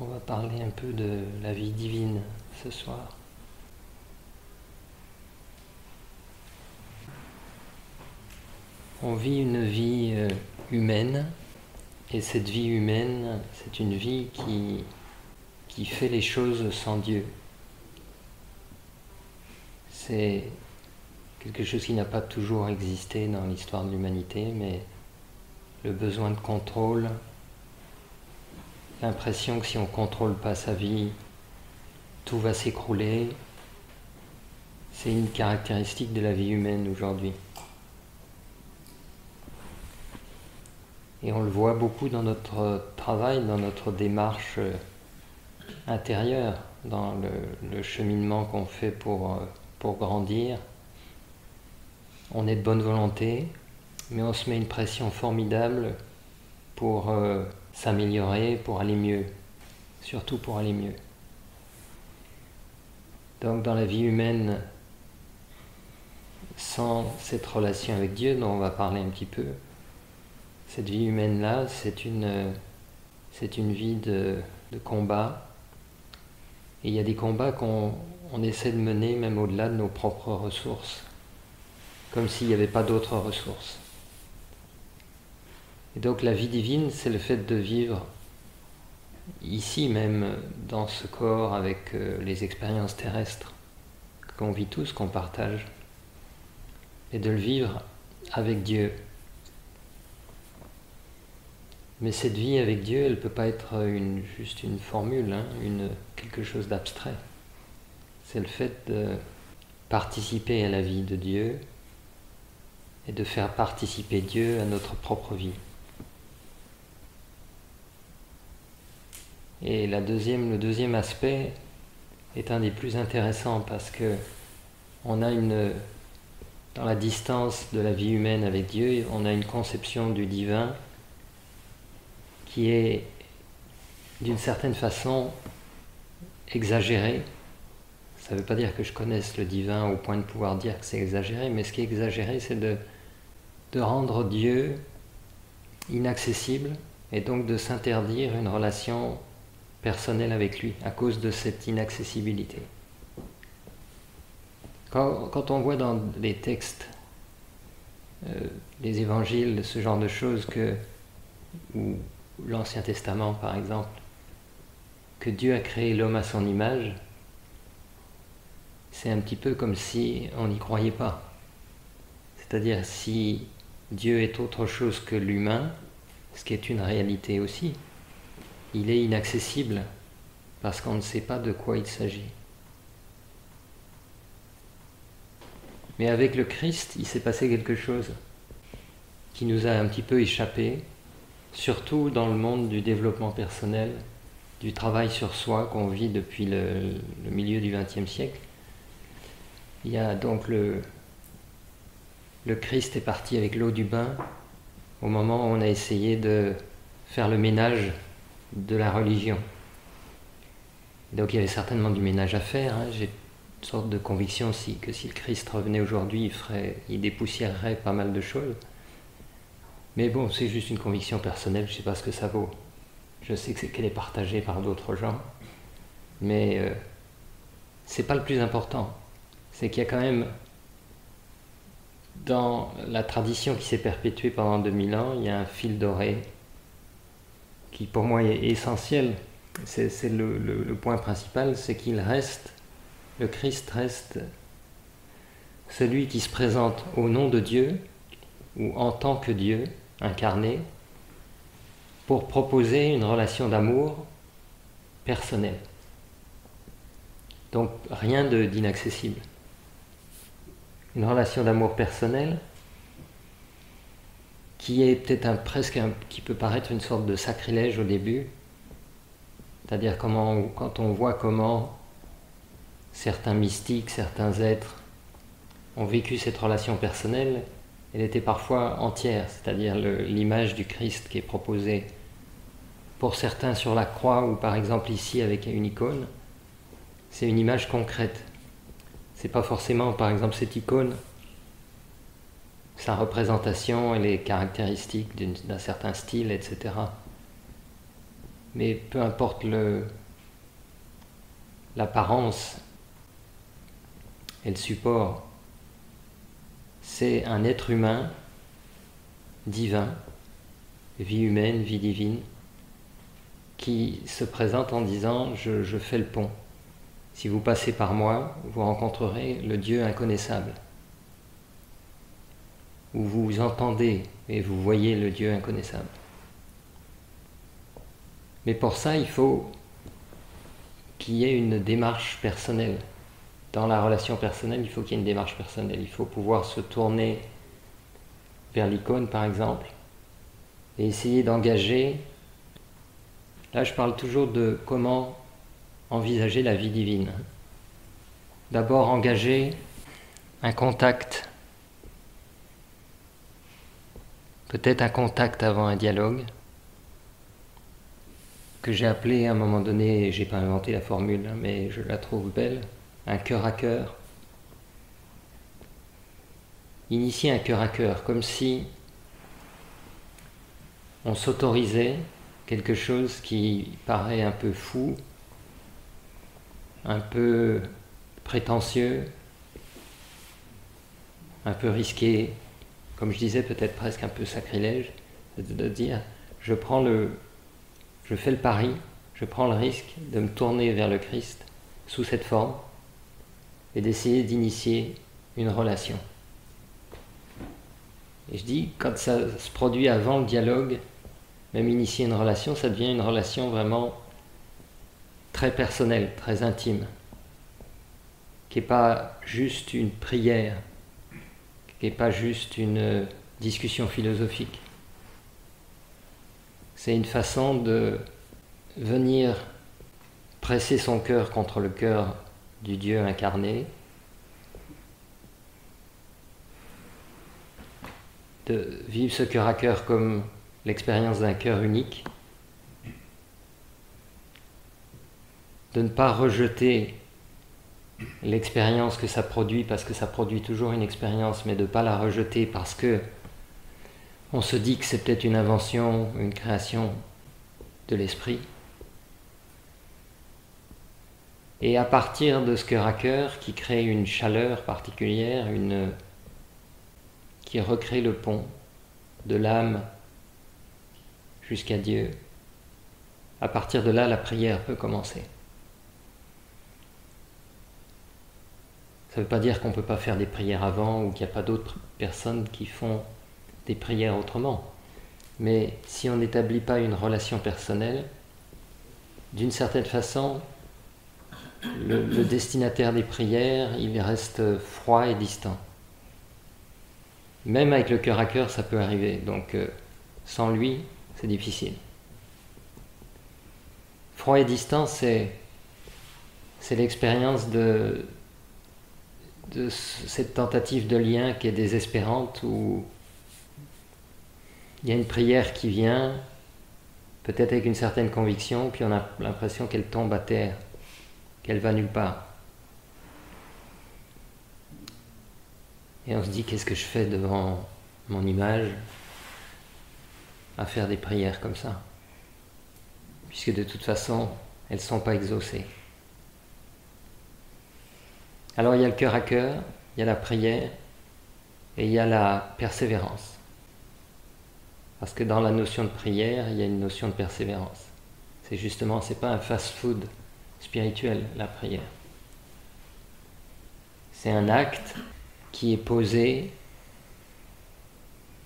On va parler un peu de la vie divine ce soir. On vit une vie humaine, et cette vie humaine, c'est une vie qui fait les choses sans Dieu. C'est quelque chose qui n'a pas toujours existé dans l'histoire de l'humanité, mais le besoin de contrôle, l'impression que si on ne contrôle pas sa vie, tout va s'écrouler, c'est une caractéristique de la vie humaine aujourd'hui. Et on le voit beaucoup dans notre travail, dans notre démarche intérieure, dans le cheminement qu'on fait pour grandir. On est de bonne volonté, mais on se met une pression formidable pour s'améliorer, pour aller mieux, surtout pour aller mieux. Donc dans la vie humaine, sans cette relation avec Dieu, dont on va parler un petit peu, cette vie humaine-là, c'est une vie de combat. Et il y a des combats qu'on essaie de mener même au-delà de nos propres ressources, comme s'il n'y avait pas d'autres ressources. Et donc la vie divine, c'est le fait de vivre ici même, dans ce corps, avec les expériences terrestres qu'on vit tous, qu'on partage, et de le vivre avec Dieu. Mais cette vie avec Dieu, elle ne peut pas être juste une formule, quelque chose d'abstrait. C'est le fait de participer à la vie de Dieu et de faire participer Dieu à notre propre vie. Et le deuxième aspect est un des plus intéressants parce que on a dans la distance de la vie humaine avec Dieu, on a une conception du divin qui est d'une certaine façon exagérée. Ça ne veut pas dire que je connaisse le divin au point de pouvoir dire que c'est exagéré, mais ce qui est exagéré, c'est de rendre Dieu inaccessible et donc de s'interdire une relation personnelle avec lui à cause de cette inaccessibilité. Quand on voit dans les textes, les évangiles, ce genre de choses, ou l'Ancien Testament par exemple, que Dieu a créé l'homme à son image, c'est un petit peu comme si on n'y croyait pas. C'est-à-dire si Dieu est autre chose que l'humain, ce qui est une réalité aussi, il est inaccessible parce qu'on ne sait pas de quoi il s'agit. Mais avec le Christ, il s'est passé quelque chose qui nous a un petit peu échappé, surtout dans le monde du développement personnel, du travail sur soi qu'on vit depuis le milieu du XXe siècle. Il y a donc le Christ est parti avec l'eau du bain au moment où on a essayé de faire le ménage de la religion. Donc il y avait certainement du ménage à faire. J'ai une sorte de conviction que si le Christ revenait aujourd'hui, il dépoussiérerait pas mal de choses. Mais bon, c'est juste une conviction personnelle, je ne sais pas ce que ça vaut. Je sais qu'elle est partagée par d'autres gens, mais c'est pas le plus important. C'est qu'il y a quand même, dans la tradition qui s'est perpétuée pendant 2000 ans, il y a un fil doré qui pour moi est essentiel. C'est le point principal, c'est le Christ reste celui qui se présente au nom de Dieu ou en tant que Dieu incarné pour proposer une relation d'amour personnelle. Donc rien d'inaccessible. Une relation d'amour personnel qui est peut-être qui peut paraître une sorte de sacrilège au début, c'est-à-dire quand on voit comment certains mystiques, certains êtres ont vécu cette relation personnelle, elle était parfois entière, c'est-à-dire l'image du Christ qui est proposée pour certains sur la croix ou par exemple ici avec une icône, c'est une image concrète. C'est pas forcément, par exemple, cette icône, sa représentation, elle est caractéristique d'un certain style, etc. mais peu importe l'apparence et le support, c'est un être humain divin, vie humaine, vie divine, qui se présente en disant je fais le pont. Si vous passez par moi, vous rencontrerez le Dieu inconnaissable. Où vous entendez et vous voyez le Dieu inconnaissable. Mais pour ça, il faut qu'il y ait une démarche personnelle. Dans la relation personnelle, il faut qu'il y ait une démarche personnelle. Il faut pouvoir se tourner vers l'icône, par exemple, et essayer d'engager. Là, je parle toujours de comment envisager la vie divine. D'abord, engager un contact. Peut-être un contact avant un dialogue, que j'ai appelé à un moment donné, j'ai pas inventé la formule, mais je la trouve belle, un cœur à cœur. Initier un cœur à cœur, comme si on s'autorisait quelque chose qui paraît un peu fou, un peu prétentieux, un peu risqué, comme je disais, peut-être presque un peu sacrilège, de dire je fais le pari, je prends le risque de me tourner vers le Christ sous cette forme et d'essayer d'initier une relation. Et je dis, quand ça se produit avant le dialogue, même initier une relation, ça devient une relation vraiment très personnelle, très intime, qui n'est pas juste une prière, qui n'est pas juste une discussion philosophique. C'est une façon de venir presser son cœur contre le cœur du Dieu incarné, de vivre ce cœur à cœur comme l'expérience d'un cœur unique, de ne pas rejeter l'expérience que ça produit, parce que ça produit toujours une expérience, mais de ne pas la rejeter parce que on se dit que c'est peut-être une invention, une création de l'esprit. Et à partir de ce cœur à cœur qui crée une chaleur particulière, qui recrée le pont de l'âme jusqu'à Dieu, à partir de là, la prière peut commencer. Ça ne veut pas dire qu'on ne peut pas faire des prières avant ou qu'il n'y a pas d'autres personnes qui font des prières autrement. Mais si on n'établit pas une relation personnelle, d'une certaine façon, le destinataire des prières, il reste froid et distant. Même avec le cœur à cœur, ça peut arriver. Donc, sans lui, c'est difficile. Froid et distant, c'est l'expérience de cette tentative de lien qui est désespérante, où il y a une prière qui vient, peut-être avec une certaine conviction, puis on a l'impression qu'elle tombe à terre, qu'elle va nulle part. Et on se dit, qu'est-ce que je fais devant mon image à faire des prières comme ça, puisque de toute façon, elles ne sont pas exaucées. Alors il y a le cœur à cœur, il y a la prière, et il y a la persévérance. Parce que dans la notion de prière, il y a une notion de persévérance. C'est pas un fast-food spirituel, la prière. C'est un acte qui est posé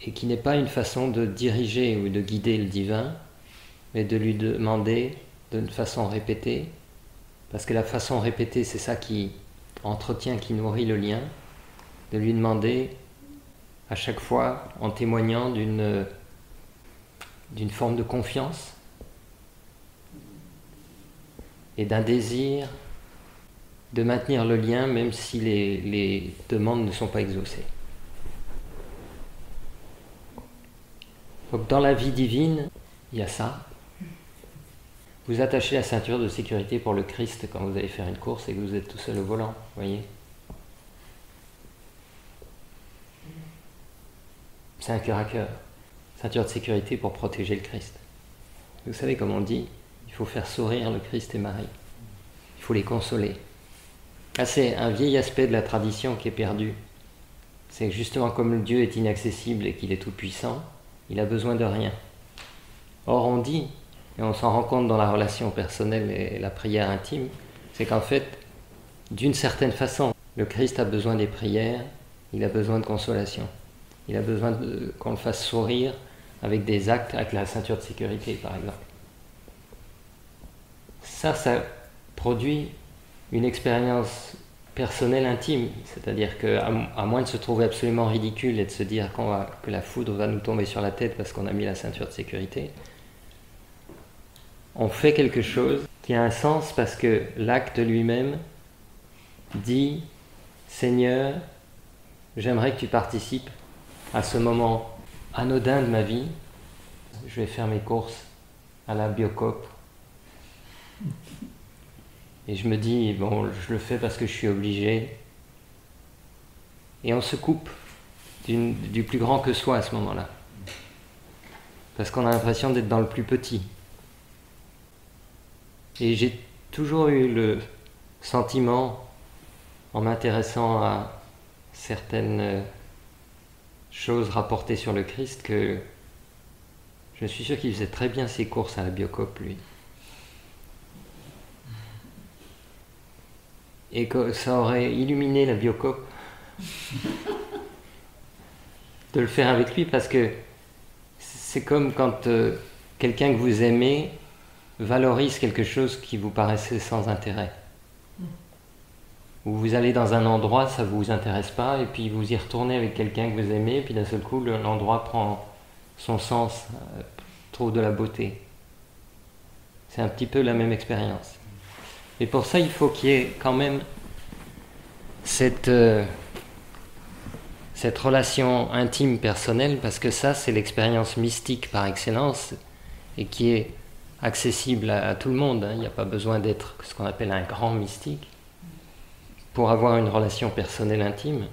et qui n'est pas une façon de diriger ou de guider le divin, mais de lui demander d'une façon répétée, parce que la façon répétée, c'est ça qui entretient, qui nourrit le lien, de lui demander à chaque fois, en témoignant d'une forme de confiance et d'un désir de maintenir le lien même si les demandes ne sont pas exaucées. Donc dans la vie divine, il y a ça. Vous attachez la ceinture de sécurité pour le Christ quand vous allez faire une course et que vous êtes tout seul au volant, voyez. C'est un cœur à cœur. Ceinture de sécurité pour protéger le Christ. Vous savez, comme on dit, faut faire sourire le Christ et Marie. Il faut les consoler. Là, c'est un vieil aspect de la tradition qui est perdu. C'est que justement, comme Dieu est inaccessible et qu'il est tout-puissant, il a besoin de rien. Or, on dit, et on s'en rend compte dans la relation personnelle et la prière intime, c'est qu'en fait, d'une certaine façon, le Christ a besoin des prières, il a besoin de consolation. Il a besoin qu'on le fasse sourire avec des actes, avec la ceinture de sécurité, par exemple. Ça produit une expérience personnelle intime, c'est-à-dire qu'à moins de se trouver absolument ridicule et de se dire que la foudre va nous tomber sur la tête parce qu'on a mis la ceinture de sécurité, on fait quelque chose qui a un sens parce que l'acte lui-même dit « Seigneur, j'aimerais que tu participes à ce moment anodin de ma vie. Je vais faire mes courses à la Biocoop. Et je me dis, bon, je le fais parce que je suis obligé. » Et on se coupe du plus grand que soi à ce moment-là. Parce qu'on a l'impression d'être dans le plus petit. Et j'ai toujours eu le sentiment, en m'intéressant à certaines choses rapportées sur le Christ, que je suis sûr qu'il faisait très bien ses courses à la Biocoop, lui. Et que ça aurait illuminé la Biocoop de le faire avec lui, parce que c'est comme quand quelqu'un que vous aimez valorise quelque chose qui vous paraissait sans intérêt. Ou vous allez dans un endroit, ça ne vous intéresse pas, et puis vous y retournez avec quelqu'un que vous aimez, et puis d'un seul coup, l'endroit prend son sens, trouve de la beauté. C'est un petit peu la même expérience. Et pour ça, il faut qu'il y ait quand même cette relation intime, personnelle, parce que ça, c'est l'expérience mystique par excellence, et qui est accessible à tout le monde. Il n'y a pas besoin d'être ce qu'on appelle un grand mystique pour avoir une relation personnelle intime,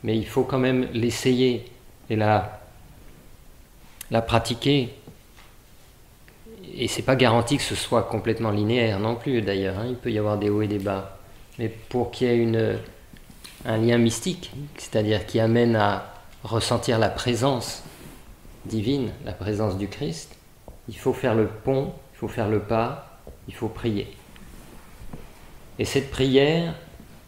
mais il faut quand même l'essayer et la pratiquer. Et c'est pas garanti que ce soit complètement linéaire non plus, d'ailleurs. Il peut y avoir des hauts et des bas. Mais pour qu'il y ait un lien mystique, c'est-à-dire qui amène à ressentir la présence divine, la présence du Christ, il faut faire le pont, il faut faire le pas, il faut prier. Et cette prière,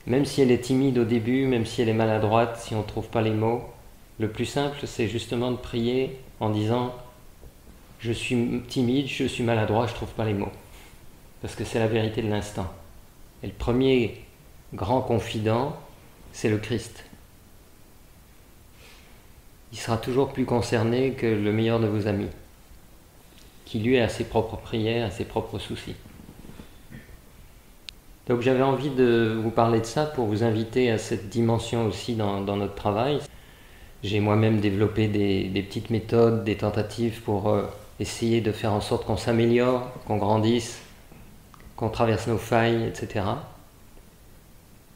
même si elle est timide au début, même si elle est maladroite, si on ne trouve pas les mots, le plus simple, c'est justement de prier en disant « Je suis timide, je suis maladroit, je ne trouve pas les mots. » Parce que c'est la vérité de l'instant. Et le premier grand confident, c'est le Christ. Il sera toujours plus concerné que le meilleur de vos amis, qui lui a ses propres prières, ses propres soucis. Donc j'avais envie de vous parler de ça pour vous inviter à cette dimension aussi dans notre travail. J'ai moi-même développé des petites méthodes, des tentatives pour essayer de faire en sorte qu'on s'améliore, qu'on grandisse, qu'on traverse nos failles, etc.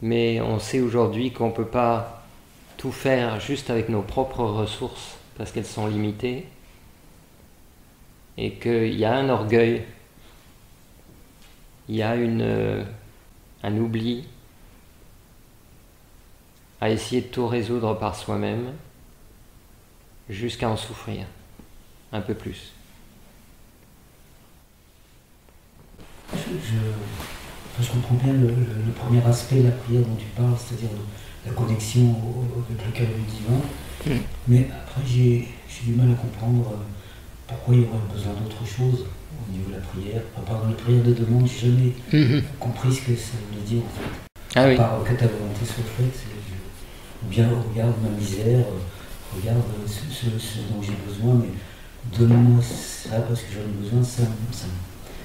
Mais on sait aujourd'hui qu'on ne peut pas tout faire juste avec nos propres ressources parce qu'elles sont limitées et qu'il y a un orgueil, il y a un oubli à essayer de tout résoudre par soi-même jusqu'à en souffrir un peu plus. Je comprends bien le premier aspect de la prière dont tu parles, c'est-à-dire la connexion avec le cœur du divin. Mais après, j'ai du mal à comprendre pourquoi il y aurait besoin d'autre chose au niveau de la prière. Pendant les prières de demande, je n'ai jamais compris ce que ça voulait dire en fait. Ah oui. Par que ta volonté soit faite, ou bien regarde ma misère, regarde ce dont j'ai besoin, mais donne-moi ça parce que j'en ai besoin, ça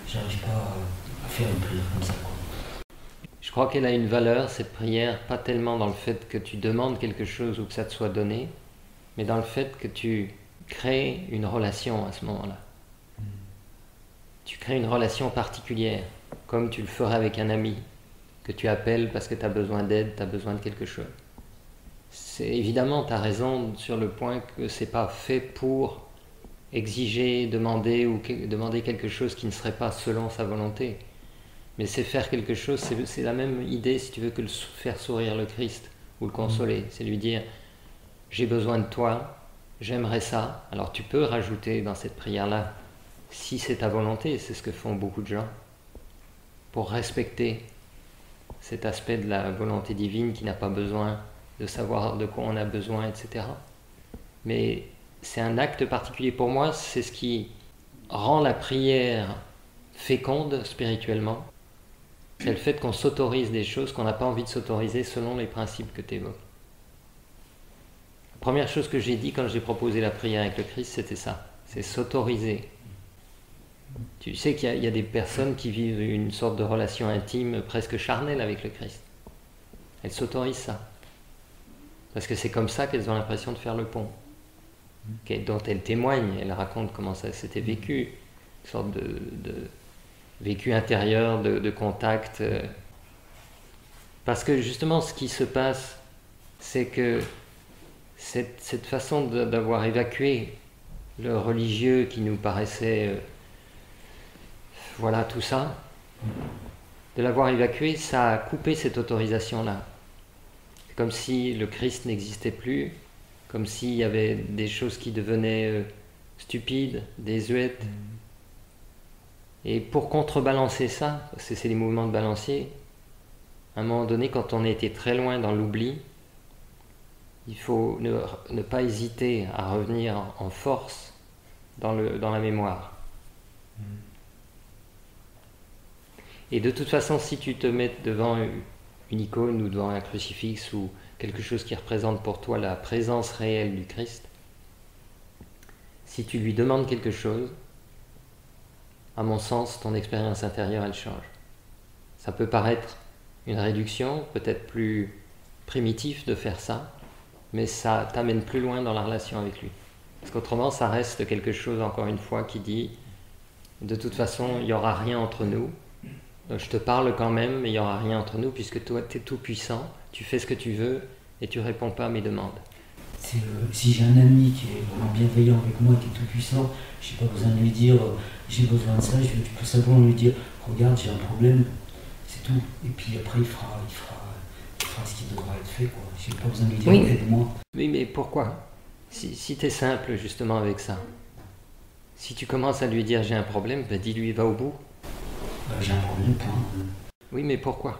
j'arrive pas à faire une prière comme ça, quoi. Je crois qu'elle a une valeur, cette prière, pas tellement dans le fait que tu demandes quelque chose ou que ça te soit donné, mais dans le fait que tu crées une relation à ce moment-là. Tu crées une relation particulière, comme tu le ferais avec un ami, que tu appelles parce que tu as besoin d'aide, tu as besoin de quelque chose. Évidemment, tu as raison sur le point que c'est pas fait pour exiger, demander ou demander quelque chose qui ne serait pas selon sa volonté. Mais c'est faire quelque chose, c'est la même idée si tu veux que faire sourire le Christ ou le consoler. C'est lui dire, j'ai besoin de toi, j'aimerais ça. Alors tu peux rajouter dans cette prière-là, si c'est ta volonté, c'est ce que font beaucoup de gens, pour respecter cet aspect de la volonté divine qui n'a pas besoin de savoir de quoi on a besoin, etc. Mais c'est un acte particulier pour moi, c'est ce qui rend la prière féconde spirituellement. C'est le fait qu'on s'autorise des choses qu'on n'a pas envie de s'autoriser selon les principes que tu évoques. La première chose que j'ai dit quand j'ai proposé la prière avec le Christ, c'était ça, c'est s'autoriser. Tu sais qu'il y a des personnes qui vivent une sorte de relation intime presque charnelle avec le Christ. Elles s'autorisent ça. Parce que c'est comme ça qu'elles ont l'impression de faire le pont. Dont elles témoignent, elles racontent comment ça s'était vécu. Une sorte de vécu intérieur, de contact. Parce que justement, ce qui se passe, c'est que cette façon d'avoir évacué le religieux qui nous paraissait... voilà, tout ça, de l'avoir évacué, ça a coupé cette autorisation-là. C'est comme si le Christ n'existait plus, comme s'il y avait des choses qui devenaient stupides, désuètes. Et pour contrebalancer ça, parce que c'est les mouvements de balancier, à un moment donné, quand on a été très loin dans l'oubli, il faut ne pas hésiter à revenir en force dans la mémoire. Et de toute façon, si tu te mets devant une icône ou devant un crucifix ou quelque chose qui représente pour toi la présence réelle du Christ, si tu lui demandes quelque chose, à mon sens, ton expérience intérieure, elle change. Ça peut paraître une réduction, peut-être plus primitif de faire ça, mais ça t'amène plus loin dans la relation avec lui. Parce qu'autrement, ça reste quelque chose, encore une fois, qui dit, de toute façon, il n'y aura rien entre nous. Donc je te parle quand même, mais il n'y aura rien entre nous, puisque toi, tu es tout puissant, tu fais ce que tu veux, et tu ne réponds pas à mes demandes. Si j'ai un ami qui est vraiment bienveillant avec moi, qui est tout puissant, je n'ai pas besoin de lui dire j'ai besoin de ça, je peux simplement lui dire regarde, j'ai un problème, c'est tout. Et puis après, il fera ce qui devra être fait, quoi. Je n'ai pas besoin de lui dire aide-moi. Oui, mais pourquoi? Si tu es simple justement avec ça, si tu commences à lui dire j'ai un problème, ben dis-lui va au bout. J'ai un problème, point. Oui, mais pourquoi?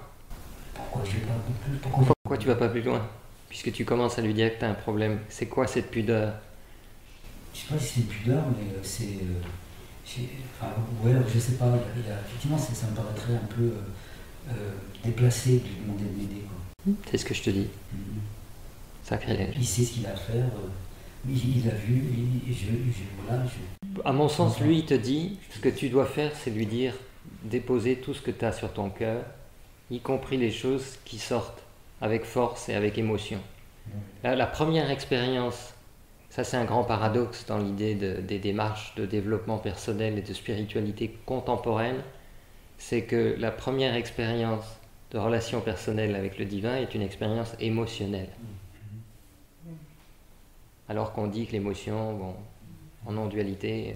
Pourquoi je vais pas plus Pourquoi tu vas pas plus loin? Puisque tu commences à lui dire que tu as un problème. C'est quoi cette pudeur? Je sais pas si c'est une pudeur, mais c'est... ouais, je sais pas. Effectivement, ça me paraîtrait un peu déplacé de lui demander de m'aider, quoi. C'est ce que je te dis. Sacrilège. Il sait ce qu'il a à faire. Il a vu. Voilà. À mon sens, lui, il te dit, ce que tu dois faire, c'est lui dire, déposer tout ce que tu as sur ton cœur, y compris les choses qui sortent avec force et avec émotion. Là, la première expérience, ça c'est un grand paradoxe dans l'idée des démarches de développement personnel et de spiritualité contemporaine, c'est que la première expérience de relation personnelle avec le divin est une expérience émotionnelle. Alors qu'on dit que l'émotion, bon, en non-dualité,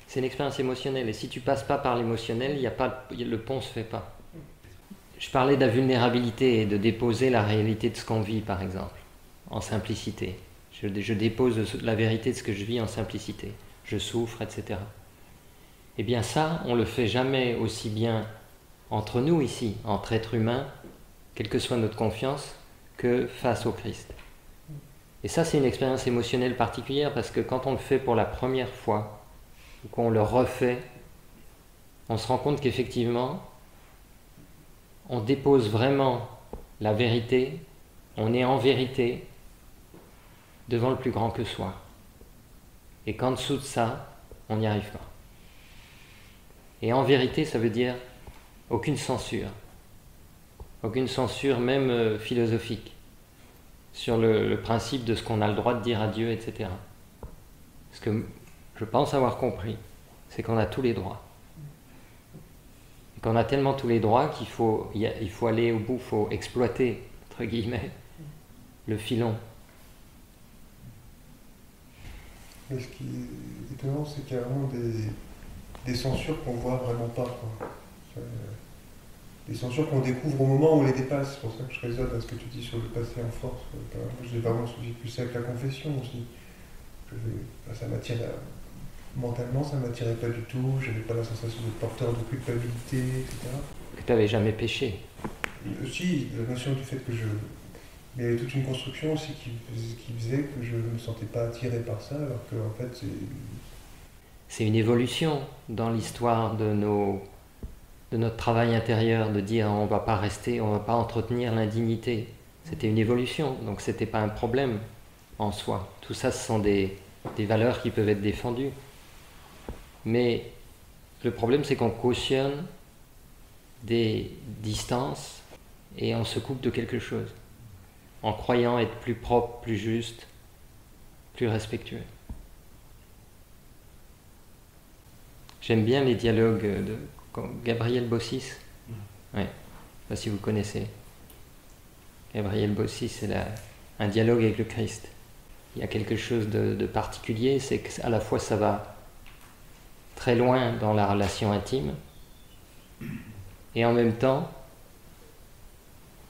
c'est une expérience émotionnelle. Et si tu passes pas par l'émotionnel, le pont se fait pas. Je parlais de la vulnérabilité et de déposer la réalité de ce qu'on vit, par exemple, en simplicité. Je dépose la vérité de ce que je vis en simplicité. Je souffre, etc. Eh bien ça, on le fait jamais aussi bien entre nous ici, entre êtres humains, quelle que soit notre confiance, que face au Christ. Et ça, c'est une expérience émotionnelle particulière parce que quand on le fait pour la première fois, ou qu'on le refait, on se rend compte qu'effectivement, on dépose vraiment la vérité, on est en vérité devant le plus grand que soi. Et qu'en dessous de ça, on n'y arrive pas. Et en vérité, ça veut dire aucune censure même philosophique, sur le principe de ce qu'on a le droit de dire à Dieu, etc. Ce que je pense avoir compris, c'est qu'on a tous les droits. Et qu'on a tellement tous les droits qu'il faut aller au bout, il faut exploiter, entre guillemets, le filon. Mais ce qui est étonnant, c'est qu'il y a vraiment des censures qu'on voit vraiment pas, quoi. Des censures qu'on découvre au moment où on les dépasse. C'est pour ça que je résonne à ce que tu dis sur le passé en force. J'ai vraiment vécu ça avec la confession aussi. Ça m'attirait, mentalement, ça ne m'attirait pas du tout. Je n'avais pas la sensation de porteur de culpabilité, etc. Que tu n'avais jamais péché. Si, la notion du fait que je... Mais il y avait toute une construction aussi qui faisait que je ne me sentais pas attiré par ça, alors qu'en fait, c'est une évolution dans l'histoire de notre travail intérieur, de dire on ne va pas rester, on ne va pas entretenir l'indignité. C'était une évolution, donc ce n'était pas un problème en soi. Tout ça, ce sont des valeurs qui peuvent être défendues. Mais le problème, c'est qu'on cautionne des distances et on se coupe de quelque chose, en croyant être plus propre, plus juste, plus respectueux. J'aime bien les dialogues de Gabriel Bossis. Ouais. Je ne sais pas si vous connaissez. Gabriel Bossis, c'est un dialogue avec le Christ. Il y a quelque chose de particulier, c'est qu'à la fois ça va très loin dans la relation intime, et en même temps,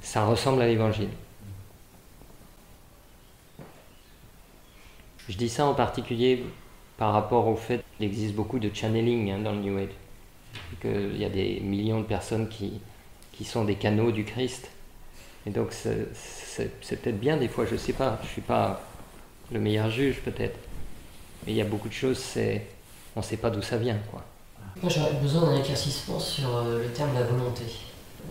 ça ressemble à l'Évangile. Je dis ça en particulier par rapport au fait qu'il existe beaucoup de channeling dans le New Age. Qu'il y a des millions de personnes qui sont des canaux du Christ. Et donc c'est peut-être bien des fois, je ne sais pas, je ne suis pas le meilleur juge peut-être. Mais il y a beaucoup de choses, on ne sait pas d'où ça vient, quoi. Moi j'aurais besoin d'un éclaircissement sur le terme la volonté.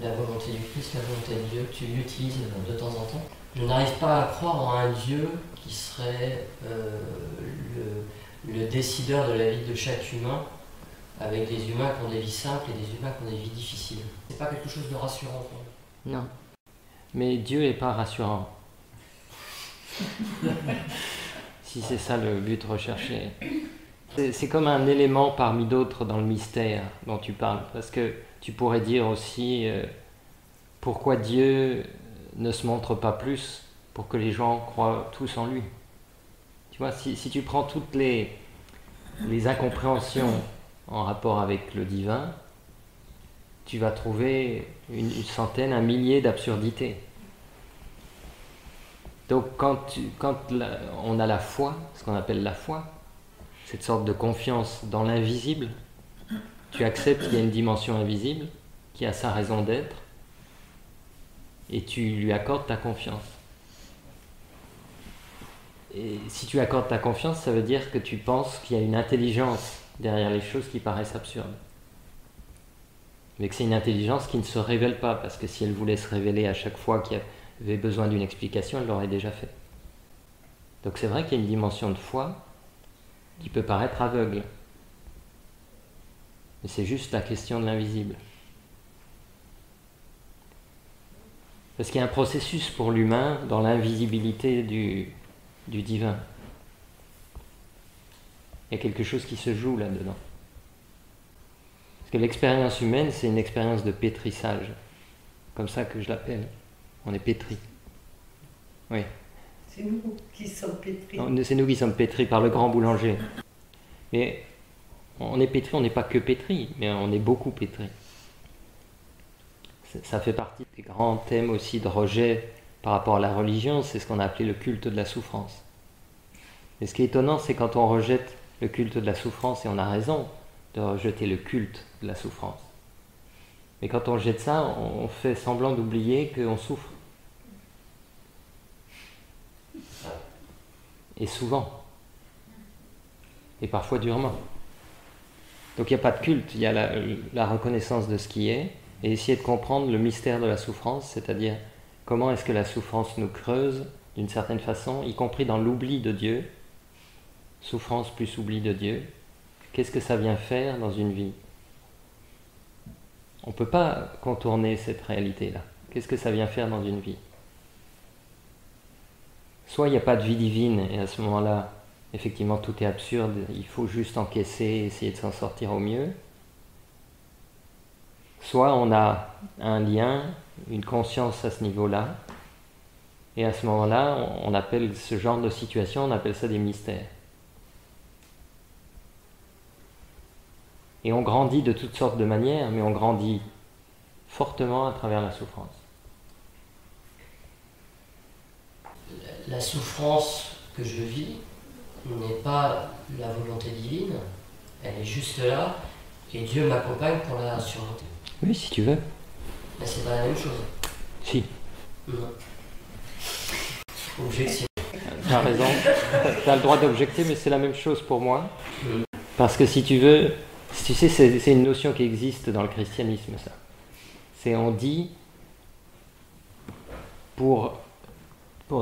La volonté du Christ, la volonté de Dieu, tu l'utilises de temps en temps. Je n'arrive pas à croire en un Dieu qui serait le décideur de la vie de chaque humain, avec des humains qui ont des vies simples et des humains qui ont des vies difficiles. C'est pas quelque chose de rassurant pour moi. Non. Mais Dieu n'est pas rassurant. Si c'est ça le but recherché. C'est comme un élément parmi d'autres dans le mystère dont tu parles. Parce que tu pourrais dire aussi pourquoi Dieu ne se montre pas plus pour que les gens croient tous en lui. Tu vois, si tu prends toutes les incompréhensions en rapport avec le divin, tu vas trouver une centaine, un millier d'absurdités. Donc quand on a la foi, ce qu'on appelle la foi, cette sorte de confiance dans l'invisible, tu acceptes qu'il y a une dimension invisible, qui a sa raison d'être, et tu lui accordes ta confiance. Et si tu accordes ta confiance, ça veut dire que tu penses qu'il y a une intelligence derrière les choses qui paraissent absurdes. Mais que c'est une intelligence qui ne se révèle pas, parce que si elle voulait se révéler à chaque fois qu'il y avait besoin d'une explication, elle l'aurait déjà fait. Donc c'est vrai qu'il y a une dimension de foi qui peut paraître aveugle. Mais c'est juste la question de l'invisible. Parce qu'il y a un processus pour l'humain dans l'invisibilité du divin. Il y a quelque chose qui se joue là-dedans. Parce que l'expérience humaine, c'est une expérience de pétrissage. Comme ça que je l'appelle. On est pétri. Oui. C'est nous qui sommes pétris. C'est nous qui sommes pétris par le grand boulanger. Mais on est pétri, on n'est pas que pétri, mais on est beaucoup pétri. Ça fait partie des grands thèmes aussi de rejet par rapport à la religion, c'est ce qu'on a appelé le culte de la souffrance. Et ce qui est étonnant, c'est quand on rejette le culte de la souffrance, et on a raison de rejeter le culte de la souffrance. Mais quand on jette ça, on fait semblant d'oublier qu'on souffre. Et souvent. Et parfois durement. Donc il n'y a pas de culte, il y a la reconnaissance de ce qui est, et essayer de comprendre le mystère de la souffrance, c'est-à-dire comment est-ce que la souffrance nous creuse d'une certaine façon, y compris dans l'oubli de Dieu, souffrance plus oubli de Dieu, qu'est-ce que ça vient faire dans une vie? On ne peut pas contourner cette réalité-là. Qu'est-ce que ça vient faire dans une vie? Soit il n'y a pas de vie divine, et à ce moment-là, effectivement, tout est absurde, il faut juste encaisser, essayer de s'en sortir au mieux. Soit on a un lien, une conscience à ce niveau-là, et à ce moment-là, on appelle ce genre de situation, on appelle ça des mystères. Et on grandit de toutes sortes de manières, mais on grandit fortement à travers la souffrance. La souffrance que je vis n'est pas la volonté divine, elle est juste là, et Dieu m'accompagne pour la surmonter. Oui, si tu veux. Mais c'est pas la même chose. Si. Non. Objection. Tu as raison. Tu as le droit d'objecter, mais c'est la même chose pour moi. Parce que si tu veux, tu sais, c'est une notion qui existe dans le christianisme, ça. C'est, on dit, pour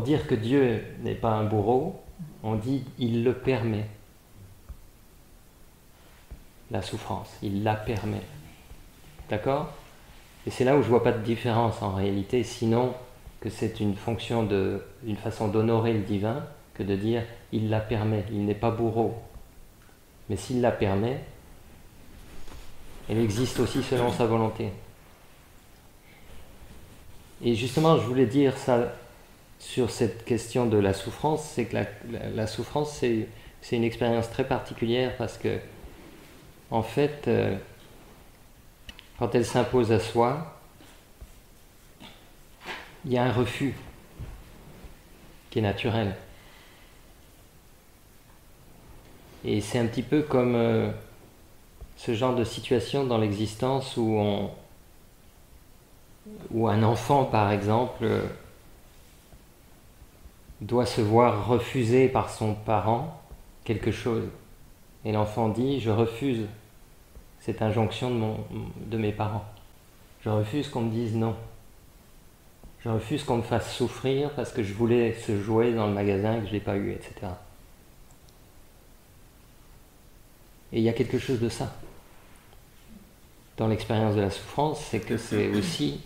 dire que Dieu n'est pas un bourreau, on dit il le permet. La souffrance, il la permet. D'accord ? Et c'est là où je ne vois pas de différence en réalité, sinon que c'est une fonction une façon d'honorer le divin, que de dire il la permet, il n'est pas bourreau. Mais s'il la permet, elle existe aussi selon sa volonté. Et justement, je voulais dire ça sur cette question de la souffrance, c'est que la souffrance, c'est une expérience très particulière parce que, en fait, quand elle s'impose à soi, il y a un refus qui est naturel. Et c'est un petit peu comme ce genre de situation dans l'existence où un enfant, par exemple, doit se voir refuser par son parent quelque chose. Et l'enfant dit « je refuse cette injonction de mes parents. Je refuse qu'on me dise non. Je refuse qu'on me fasse souffrir parce que je voulais ce jouet dans le magasin et que je ne l'ai pas eu, etc. » Et il y a quelque chose de ça. Dans l'expérience de la souffrance, c'est que c'est aussi...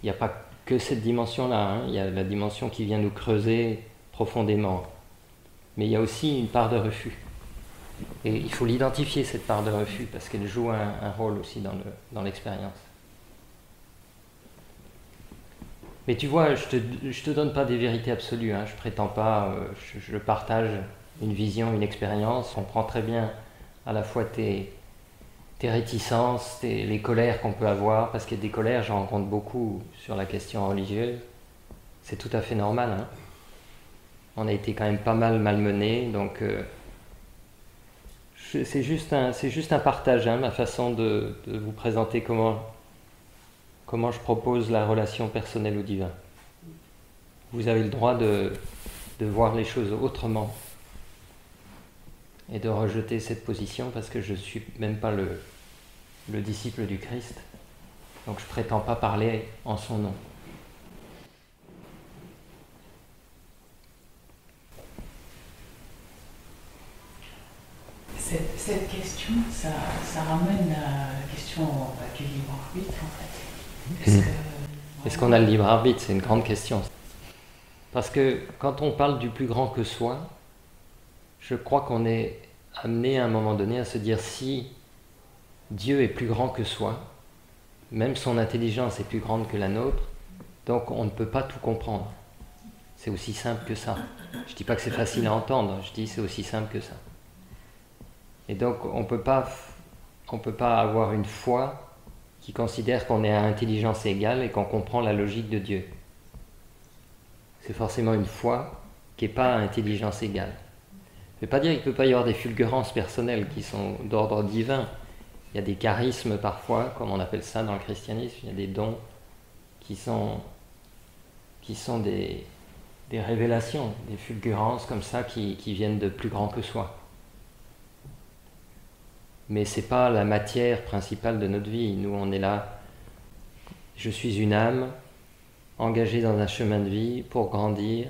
Il n'y a pas que cette dimension-là, hein. Il y a la dimension qui vient nous creuser profondément. Mais il y a aussi une part de refus. Et il faut l'identifier, cette part de refus, parce qu'elle joue un rôle aussi dans l'expérience. Mais tu vois, je te donne pas des vérités absolues, hein. Je prétends pas, je partage une vision, une expérience. On prend très bien à la fois tes réticences, les colères qu'on peut avoir, parce qu'il y a des colères, j'en rencontre beaucoup sur la question religieuse. C'est tout à fait normal, hein. On a été quand même pas mal malmenés, donc c'est juste un partage, hein, ma façon de vous présenter comment je propose la relation personnelle au divin. Vous avez le droit de voir les choses autrement et de rejeter cette position parce que je ne suis même pas le disciple du Christ, donc je ne prétends pas parler en son nom. Cette question, ça ramène à la question du libre arbitre en fait. Est-ce qu'on a le libre arbitre? C'est une grande question. Parce que quand on parle du plus grand que soi, je crois qu'on est amené à un moment donné à se dire si Dieu est plus grand que soi, même son intelligence est plus grande que la nôtre, donc on ne peut pas tout comprendre. C'est aussi simple que ça. Je ne dis pas que c'est facile à entendre, je dis c'est aussi simple que ça. Et donc on ne peut pas avoir une foi qui considère qu'on est à intelligence égale et qu'on comprend la logique de Dieu. C'est forcément une foi qui n'est pas à intelligence égale. Ça ne veut pas dire qu'il ne peut pas y avoir des fulgurances personnelles qui sont d'ordre divin. Il y a des charismes parfois, comme on appelle ça dans le christianisme, il y a des dons qui sont des révélations, des fulgurances comme ça qui viennent de plus grand que soi. Mais ce n'est pas la matière principale de notre vie. Nous, on est là, je suis une âme engagée dans un chemin de vie pour grandir.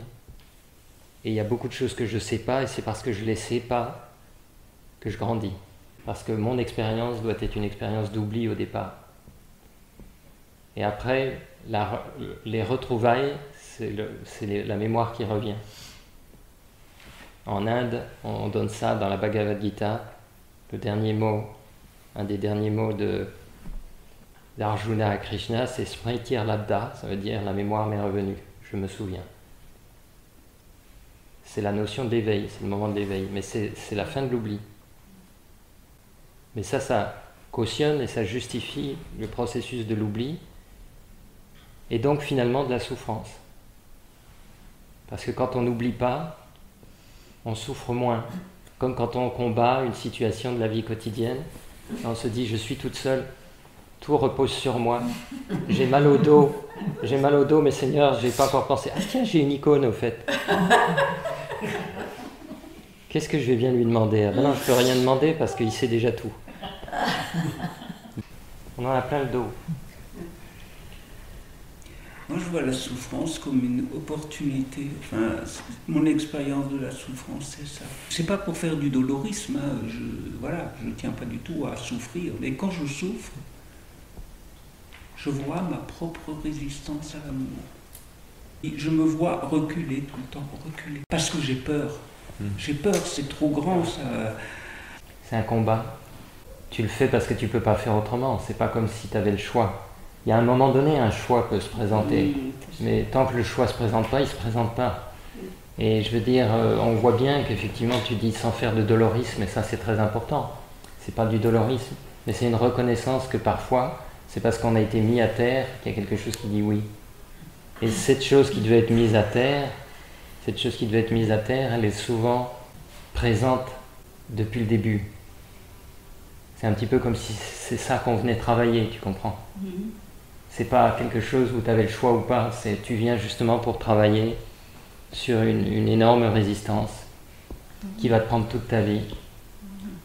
Et il y a beaucoup de choses que je ne sais pas, et c'est parce que je ne les sais pas que je grandis. Parce que mon expérience doit être une expérience d'oubli au départ. Et après, les retrouvailles, c'est la mémoire qui revient. En Inde, on donne ça dans la Bhagavad Gita. Le dernier mot, un des derniers mots d'Arjuna à Krishna, c'est Smritir Labdha, ça veut dire la mémoire m'est revenue, je me souviens. C'est la notion d'éveil, c'est le moment de l'éveil, mais c'est la fin de l'oubli. Mais ça cautionne et ça justifie le processus de l'oubli et donc finalement de la souffrance. Parce que quand on n'oublie pas, on souffre moins. Comme quand on combat une situation de la vie quotidienne, on se dit je suis toute seule, tout repose sur moi, j'ai mal au dos, mais Seigneur, j'ai pas encore pensé. Ah tiens, j'ai une icône au fait. Qu'est-ce que je vais bien lui demander? Ah ben non, je peux rien demander parce qu'il sait déjà tout. On en a plein le dos. Moi, je vois la souffrance comme une opportunité. Enfin, mon expérience de la souffrance, c'est ça. C'est pas pour faire du dolorisme. Hein. Je tiens pas du tout à souffrir. Mais quand je souffre, je vois ma propre résistance à l'amour. Et je me vois reculer tout le temps, reculer. Parce que j'ai peur. J'ai peur, c'est trop grand. C'est un combat. Tu le fais parce que tu peux pas faire autrement. C'est pas comme si tu avais le choix. Il y a un moment donné, un choix peut se présenter. Mais tant que le choix se présente pas, il se présente pas. Et je veux dire, on voit bien qu'effectivement tu dis sans faire de dolorisme, et ça c'est très important. C'est pas du dolorisme, mais c'est une reconnaissance que parfois, c'est parce qu'on a été mis à terre qu'il y a quelque chose qui dit oui. Et cette chose qui devait être mise à terre, elle est souvent présente depuis le début. C'est un petit peu comme si c'est ça qu'on venait travailler, tu comprends? C'est pas quelque chose où tu avais le choix ou pas, c'est tu viens justement pour travailler sur une énorme résistance qui va te prendre toute ta vie,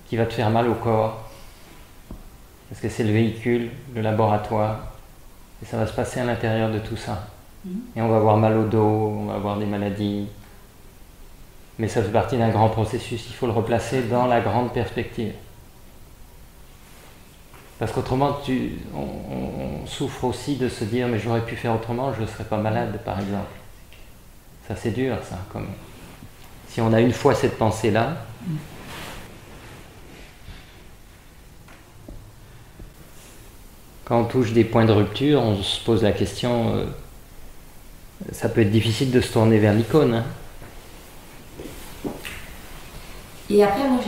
qui va te faire mal au corps, parce que c'est le véhicule, le laboratoire, et ça va se passer à l'intérieur de tout ça. Et on va avoir mal au dos, on va avoir des maladies, mais ça fait partie d'un grand processus, il faut le replacer dans la grande perspective. Parce qu'autrement, on souffre aussi de se dire « mais j'aurais pu faire autrement, je ne serais pas malade » par exemple. Ça c'est dur ça. Comme... Si on a une fois cette pensée-là, quand on touche des points de rupture, on se pose la question, ça peut être difficile de se tourner vers l'icône. Hein. Et après, moi,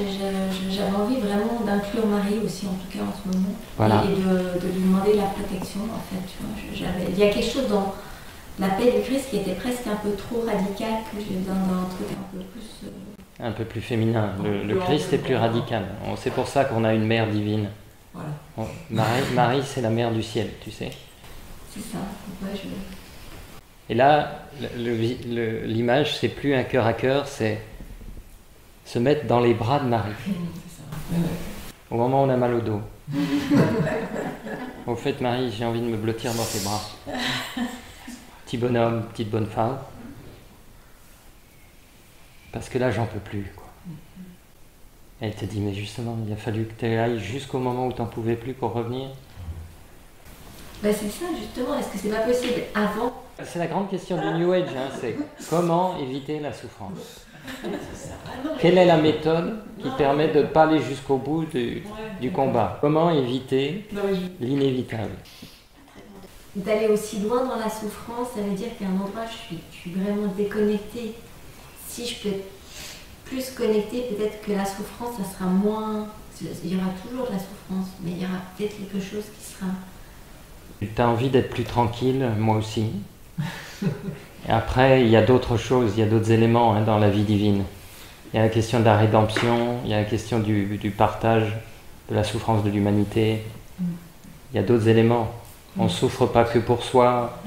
j'avais envie vraiment d'inclure Marie aussi, en tout cas en ce moment. Voilà. Et de lui demander la protection, en fait. Tu vois, il y a quelque chose dans la paix du Christ qui était presque un peu trop radical, que j'ai besoin d'un truc un peu plus... Un peu plus féminin. Le Christ est plus radical. C'est pour ça qu'on a une mère divine. Voilà. Marie, c'est la mère du ciel, tu sais. C'est ça. Ouais, Et là, l'image, c'est plus un cœur à cœur, c'est se mettre dans les bras de Marie. Au moment où on a mal au dos. Au fait, Marie, j'ai envie de me blottir dans tes bras. Petit bonhomme, petite bonne femme. Parce que là, j'en peux plus. Quoi. Elle te dit, mais justement, il a fallu que tu ailles jusqu'au moment où tu n'en pouvais plus pour revenir. Ben c'est ça, justement. Est-ce que c'est pas possible avant? C'est la grande question du New Age, hein, c'est comment éviter la souffrance. Quelle est la méthode qui permet de ne pas aller jusqu'au bout du combat? Comment éviter l'inévitable? D'aller aussi loin dans la souffrance, ça veut dire qu'à un endroit, je suis vraiment déconnectée. Si je peux être plus connectée, peut-être que la souffrance, ça sera moins... Il y aura toujours de la souffrance, mais il y aura peut-être quelque chose qui sera... Tu as envie d'être plus tranquille, moi aussi. Et après, il y a d'autres choses, il y a d'autres éléments dans la vie divine. Il y a la question de la rédemption, il y a la question du partage de la souffrance de l'humanité. Il y a d'autres éléments. On ne souffre pas que pour soi.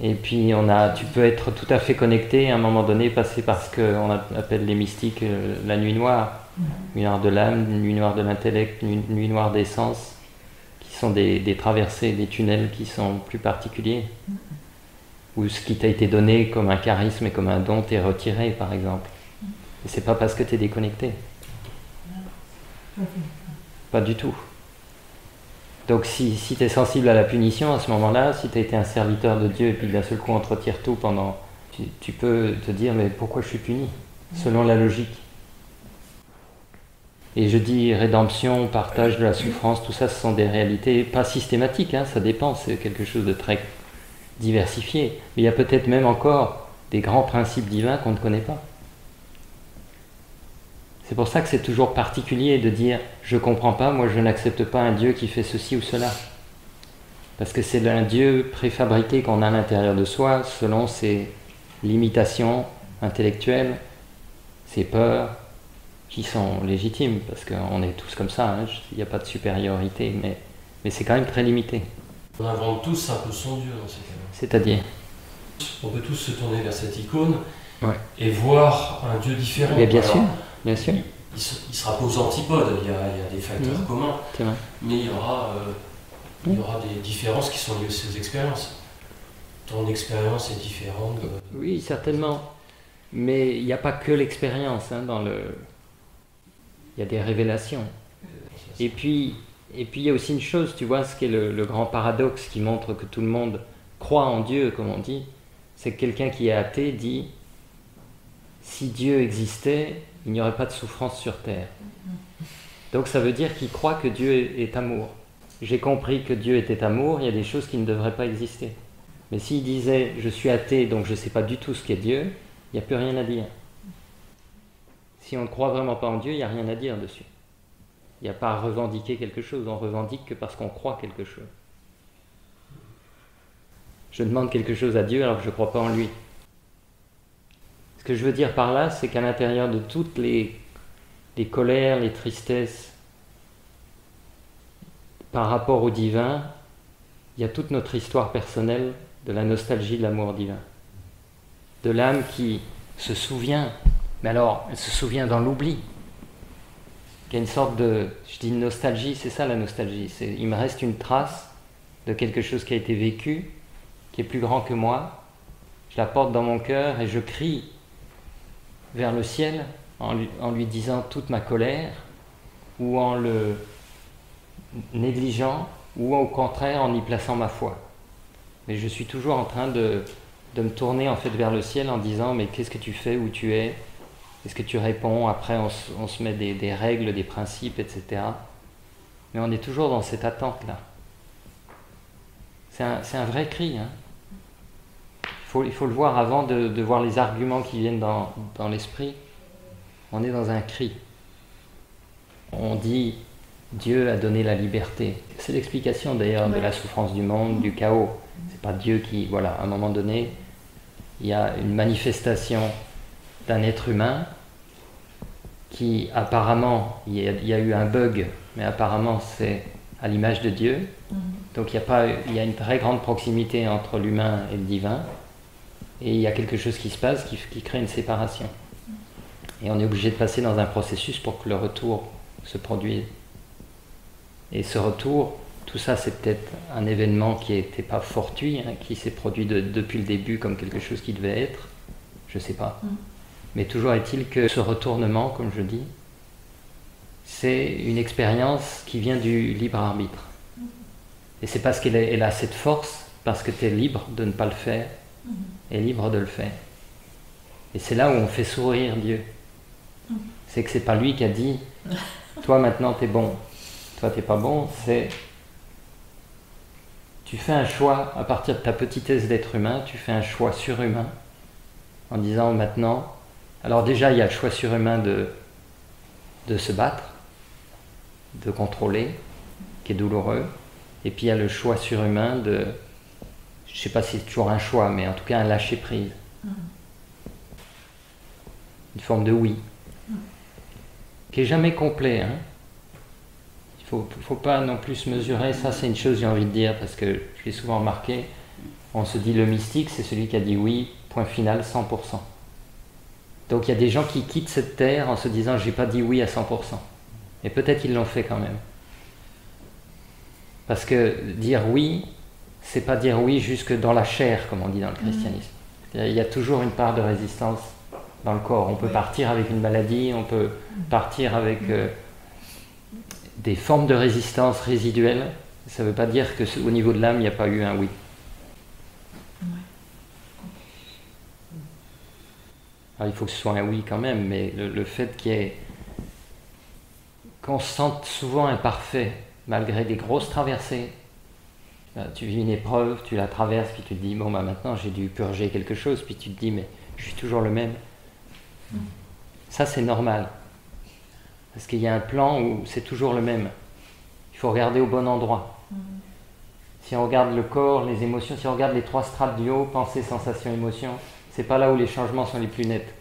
Et puis tu peux être tout à fait connecté à un moment donné, passer par ce qu'on appelle les mystiques la nuit noire. Nuit noire de l'âme, nuit noire de l'intellect, nuit noire des sens, qui sont des traversées, des tunnels qui sont plus particuliers. Ou ce qui t'a été donné comme un charisme et comme un don t'est retiré, par exemple. Et c'est pas parce que t'es déconnecté. Pas du tout. Donc si t'es sensible à la punition, à ce moment-là, si t'as été un serviteur de Dieu et puis d'un seul coup on te retire tout pendant... Tu peux te dire, mais pourquoi je suis puni? Selon la logique. Et je dis rédemption, partage de la souffrance, tout ça, ce sont des réalités pas systématiques, hein, ça dépend, c'est quelque chose de très diversifié. Mais il y a peut-être même encore des grands principes divins qu'on ne connaît pas. C'est pour ça que c'est toujours particulier de dire « je ne comprends pas, moi je n'accepte pas un Dieu qui fait ceci ou cela ». Parce que c'est un Dieu préfabriqué qu'on a à l'intérieur de soi selon ses limitations intellectuelles, ses peurs, qui sont légitimes, parce qu'on est tous comme ça, hein, il n'y a pas de supériorité, mais c'est quand même très limité. On invente tous un peu son Dieu dans ces cas-là. C'est-à-dire ? On peut tous se tourner vers cette icône Ouais. et voir un Dieu différent. Mais bien Alors, sûr, bien sûr. Il ne sera pas aux antipodes, il y a des facteurs communs, C'est vrai. mais il y aura des différences qui sont liées à ces expériences. Ton expérience est différente de... Oui, certainement. Mais il n'y a pas que l'expérience hein, dans le... Il y a des révélations. Et puis il y a aussi une chose, tu vois, ce qui est le grand paradoxe qui montre que tout le monde croit en Dieu, comme on dit, c'est que quelqu'un qui est athée dit « si Dieu existait, il n'y aurait pas de souffrance sur terre ». Donc ça veut dire qu'il croit que Dieu est amour. J'ai compris que Dieu était amour, il y a des choses qui ne devraient pas exister. Mais s'il disait « je suis athée, donc je ne sais pas du tout ce qu'est Dieu », il n'y a plus rien à dire. Si on ne croit vraiment pas en Dieu, il n'y a rien à dire dessus. Il n'y a pas à revendiquer quelque chose, on revendique que parce qu'on croit quelque chose. Je demande quelque chose à Dieu alors que je ne crois pas en lui. Ce que je veux dire par là, c'est qu'à l'intérieur de toutes les colères, les tristesses, par rapport au divin, il y a toute notre histoire personnelle de la nostalgie de l'amour divin. De l'âme qui se souvient, mais alors elle se souvient dans l'oubli. Il y a une sorte de, je dis nostalgie, c'est ça la nostalgie, il me reste une trace de quelque chose qui a été vécu, qui est plus grand que moi, je la porte dans mon cœur et je crie vers le ciel en lui disant toute ma colère, ou en le négligeant, ou au contraire en y plaçant ma foi. Mais je suis toujours en train de me tourner en fait vers le ciel en disant mais qu'est-ce que tu fais, où tu es, est-ce que tu réponds, après on se met des règles, des principes, etc. Mais on est toujours dans cette attente-là. C'est un vrai cri. Hein. Il faut le voir avant de voir les arguments qui viennent dans l'esprit. On est dans un cri. On dit Dieu a donné la liberté. C'est l'explication d'ailleurs de la souffrance du monde, du chaos. C'est pas Dieu qui, voilà, à un moment donné, il y a une manifestation d'un être humain qui apparemment, il y a eu un bug, mais apparemment c'est à l'image de Dieu. Donc il y a une très grande proximité entre l'humain et le divin, et il y a quelque chose qui se passe qui crée une séparation. Et on est obligé de passer dans un processus pour que le retour se produise. Et ce retour, tout ça c'est peut-être un événement qui n'était pas fortuit, hein, qui s'est produit depuis le début comme quelque chose qui devait être, je ne sais pas. Mais toujours est-il que ce retournement, comme je dis, c'est une expérience qui vient du libre arbitre. Et c'est parce qu'elle a cette force, parce que tu es libre de ne pas le faire, et libre de le faire. Et c'est là où on fait sourire Dieu. C'est que c'est pas lui qui a dit « toi maintenant t'es bon, toi t'es pas bon », c'est tu fais un choix à partir de ta petitesse d'être humain, tu fais un choix surhumain en disant maintenant, alors déjà il y a le choix surhumain de se battre, de contrôler, qui est douloureux, et puis il y a le choix surhumain de, je ne sais pas si c'est toujours un choix, mais en tout cas un lâcher prise. Une forme de oui, qui n'est jamais complet. Hein. Il ne faut pas non plus se mesurer, ça c'est une chose j'ai envie de dire, parce que je l'ai souvent remarqué, on se dit le mystique c'est celui qui a dit oui, point final, 100%. Donc il y a des gens qui quittent cette terre en se disant j'ai pas dit oui à 100%. Et peut-être ils l'ont fait quand même. Parce que dire oui, c'est pas dire oui jusque dans la chair, comme on dit dans le christianisme. Il y a toujours une part de résistance dans le corps. On peut partir avec une maladie, on peut partir avec des formes de résistance résiduelles. Ça ne veut pas dire qu'au niveau de l'âme, il n'y a pas eu un oui. Alors, il faut que ce soit un oui quand même, mais le fait qu'on se sente souvent imparfait, malgré des grosses traversées. Tu vis une épreuve, tu la traverses, puis tu te dis, bon, bah, maintenant j'ai dû purger quelque chose, puis tu te dis, mais je suis toujours le même. Ça, c'est normal. Parce qu'il y a un plan où c'est toujours le même. Il faut regarder au bon endroit. Si on regarde le corps, les émotions, si on regarde les 3 strates du haut, pensée, sensation, émotion, c'est pas là où les changements sont les plus nets.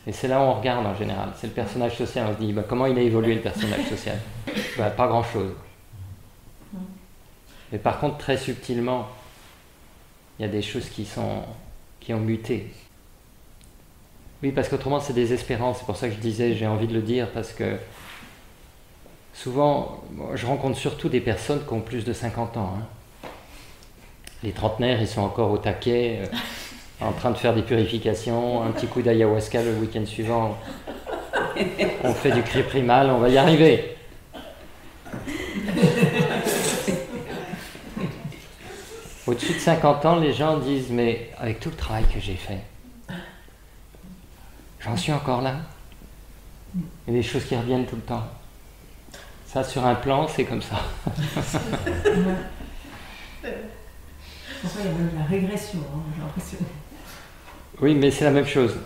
Et c'est là où on regarde en général. C'est le personnage social. On se dit, comment il a évolué le personnage social? Pas grand-chose. Mais par contre, très subtilement, il y a des choses qui ont muté. Oui, parce qu'autrement, c'est désespérant. C'est pour ça que je disais, j'ai envie de le dire, parce que souvent, je rencontre surtout des personnes qui ont plus de 50 ans. Les trentenaires, ils sont encore au taquet, en train de faire des purifications, un petit coup d'ayahuasca le week-end suivant. On fait du cri primal, on va y arriver. Au-dessus de 50 ans, les gens disent, mais avec tout le travail que j'ai fait, j'en suis encore là. Il y a des choses qui reviennent tout le temps. Ça, sur un plan, c'est comme ça. Pour ça, il y a même la régression, j'ai l'impression. Oui, mais c'est la même chose.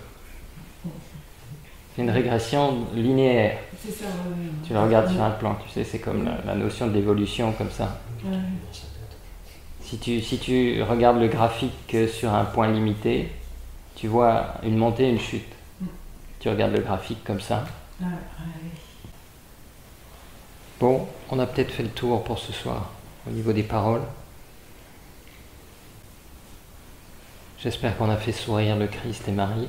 C'est une régression linéaire. C'est ça, Tu le regardes sur un plan, tu sais, c'est comme la notion de l'évolution, comme ça. Si tu regardes le graphique sur un point limité, tu vois une montée et une chute. Tu regardes le graphique comme ça. Bon, on a peut-être fait le tour pour ce soir, au niveau des paroles. J'espère qu'on a fait sourire le Christ et Marie.